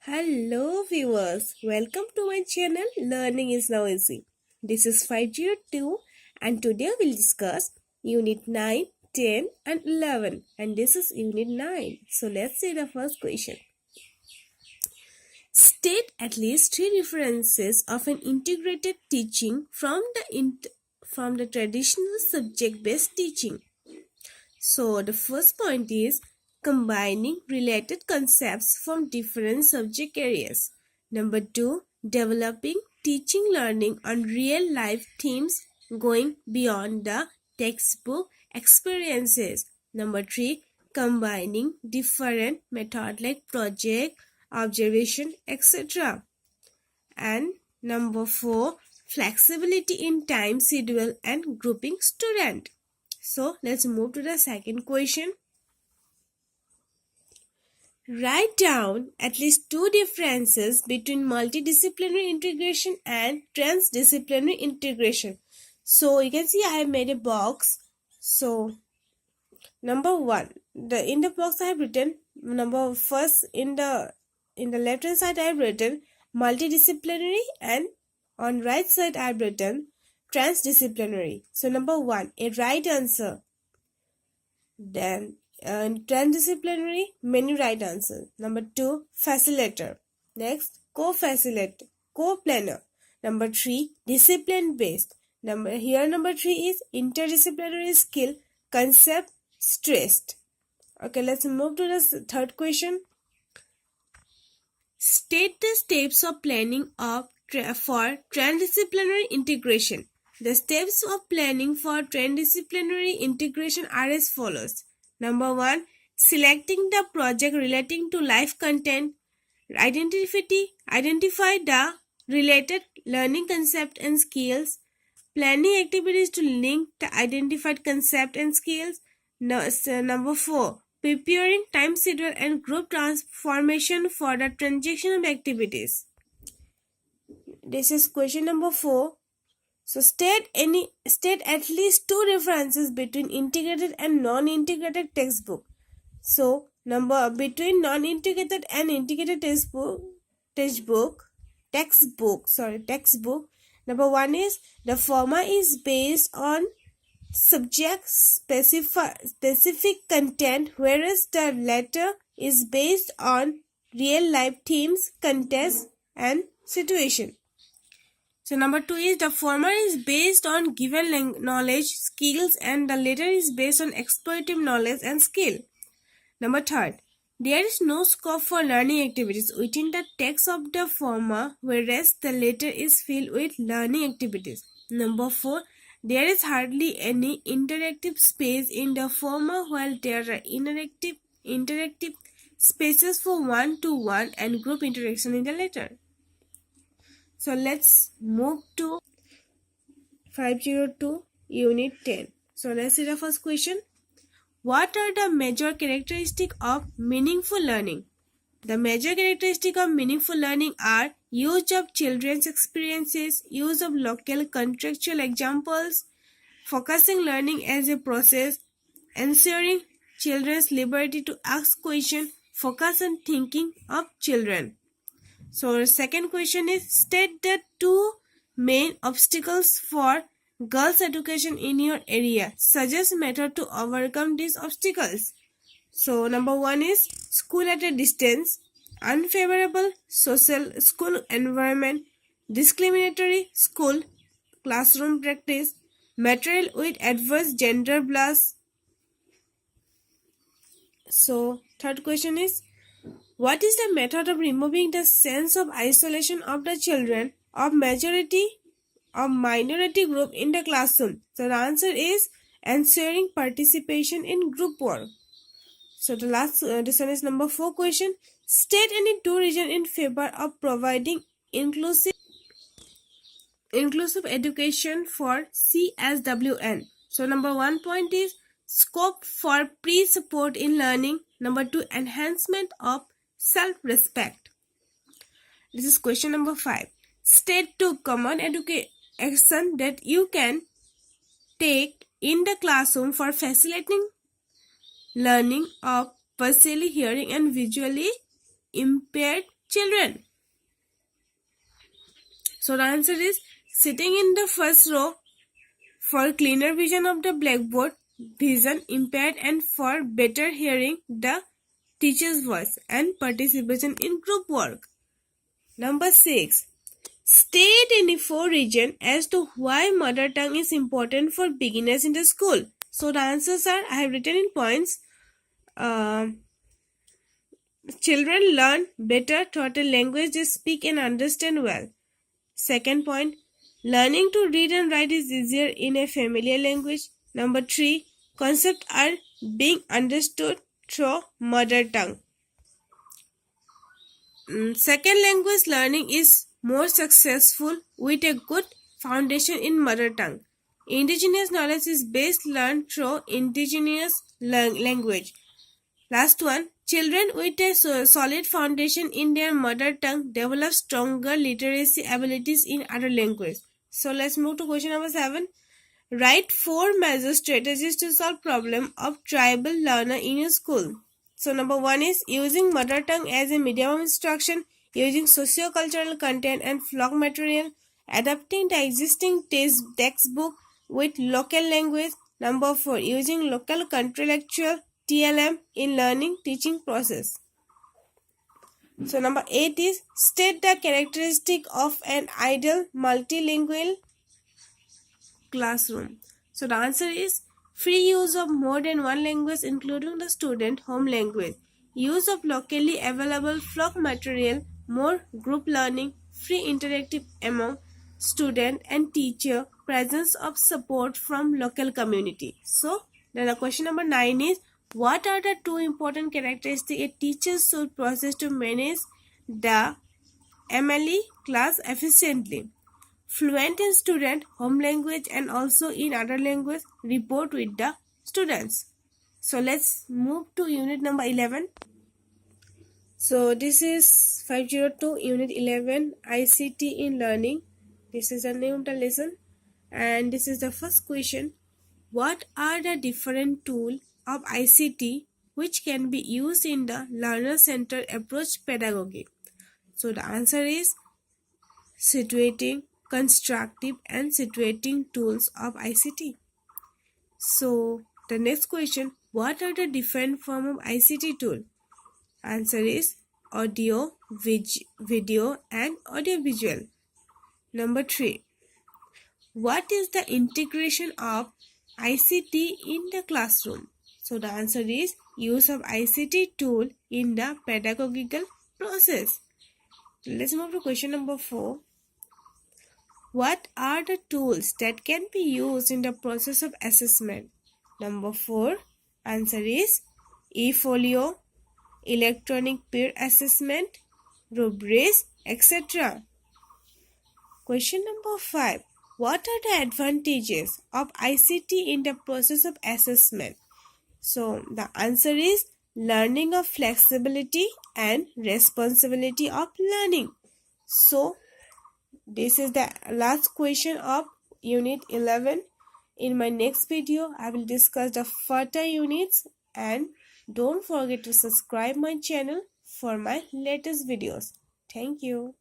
Hello viewers, welcome to my channel Learning is Now Easy. This is 502 and today we'll discuss Unit 9, 10 and 11 and this is Unit 9. So let's see the first question. State at least 3 references of an integrated teaching from the traditional subject-based teaching. So the first point is combining related concepts from different subject areas. Number 2, developing teaching learning on real life themes going beyond the textbook experiences. Number 3, combining different methods like project, observation, etc. And number 4, flexibility in time schedule and grouping student. So let's move to the second question. Write down at least 2 differences between multidisciplinary integration and transdisciplinary integration. So you can see I have made a box. So number 1, in the box I have written number first in the left hand side I have written multidisciplinary and on right side I have written transdisciplinary. So number 1, a right answer. Then transdisciplinary, many right answers. Number 2, facilitator. Next, co-facilitator, co-planner. Number 3, discipline based. Number 3 is interdisciplinary skill concept stressed. Okay, let's move to the third question. State the steps of planning for transdisciplinary integration. The steps of planning for transdisciplinary integration are as follows. Number 1, selecting the project relating to life content. Identify the related learning concept and skills. Planning activities to link the identified concept and skills. Number 4, preparing time schedule and group transformation for the transactional activities. This is question number 4. So state at least 2 differences between integrated and non-integrated textbook. So between non-integrated and integrated textbook. Number 1 is the former is based on subject specific content, whereas the latter is based on real life themes, context and situation. So number 2 is the former is based on given knowledge, skills and the latter is based on exploitative knowledge and skill. Number 3, there is no scope for learning activities within the text of the former, whereas the latter is filled with learning activities. Number 4, there is hardly any interactive space in the former, while there are interactive spaces for one-to-one and group interaction in the latter. So let's move to 502 Unit 10. So let's see the first question. What are the major characteristics of meaningful learning? The major characteristics of meaningful learning are use of children's experiences, use of local contextual examples, focusing learning as a process, ensuring children's liberty to ask questions, focus on thinking of children. So the second question is state the 2 main obstacles for girls' education in your area. Suggest method to overcome these obstacles. So number 1 is school at a distance, unfavorable social school environment, discriminatory school classroom practice, material with adverse gender bias. So third question is what is the method of removing the sense of isolation of the children of minority group in the classroom? So the answer is ensuring participation in group work. So the last this one is number 4 question. State any 2 reasons in favor of providing inclusive education for CSWN. So number 1 point is scope for pre-support in learning. Number 2, enhancement of self-respect. This is question number 5. State 2 common action that you can take in the classroom for facilitating learning of partially hearing and visually impaired children? So the answer is sitting in the first row for cleaner vision of the blackboard, vision impaired, and for better hearing the teacher's voice, and participation in group work. Number 6. State in 4 regions as to why mother tongue is important for beginners in the school. So the answers are, I have written in points. Children learn better through a language they speak and understand well. Second point, learning to read and write is easier in a familiar language. Number 3, concepts are being understood through mother tongue. Second language learning is more successful with a good foundation in mother tongue. Indigenous knowledge is best learned through indigenous language. Last one, children with a solid foundation in their mother tongue develop stronger literacy abilities in other language. So let's move to question number 7. Write 4 major strategies to solve problem of tribal learner in your school. So number 1 is using mother tongue as a medium of instruction, using socio-cultural content and flock material, adapting the existing textbook with local language. Number 4, using local contextual TLM in learning teaching process. So number 8 is state the characteristic of an ideal multilingual classroom. So the answer is free use of more than one language including the student home language, use of locally available flock material, more group learning, free interactive among student and teacher, presence of support from local community. So then the question number 9 is what are the 2 important characteristics a teacher should possess to manage the MLE class efficiently? Fluent in student home language and also in other language, report with the students. So let's move to unit number 11. So this is 502 unit 11 ICT in learning. This is a new lesson and this is the first question. What are the different tools of ICT which can be used in the learner-centered approach pedagogy? So the answer is situating, constructive and situating tools of ICT. So the next question, what are the different form of ICT tool? Answer is audio, video and audiovisual. Number 3, what is the integration of ICT in the classroom? So the answer is use of ICT tool in the pedagogical process. Let's move to question number 4. What are the tools that can be used in the process of assessment? Number 4, answer is eFolio, electronic peer assessment, rubrics, etc. Question number 5. What are the advantages of ICT in the process of assessment? So the answer is learning of flexibility and responsibility of learning. So this is the last question of unit 11. In my next video, I will discuss the further units and don't forget to subscribe my channel for my latest videos. Thank you.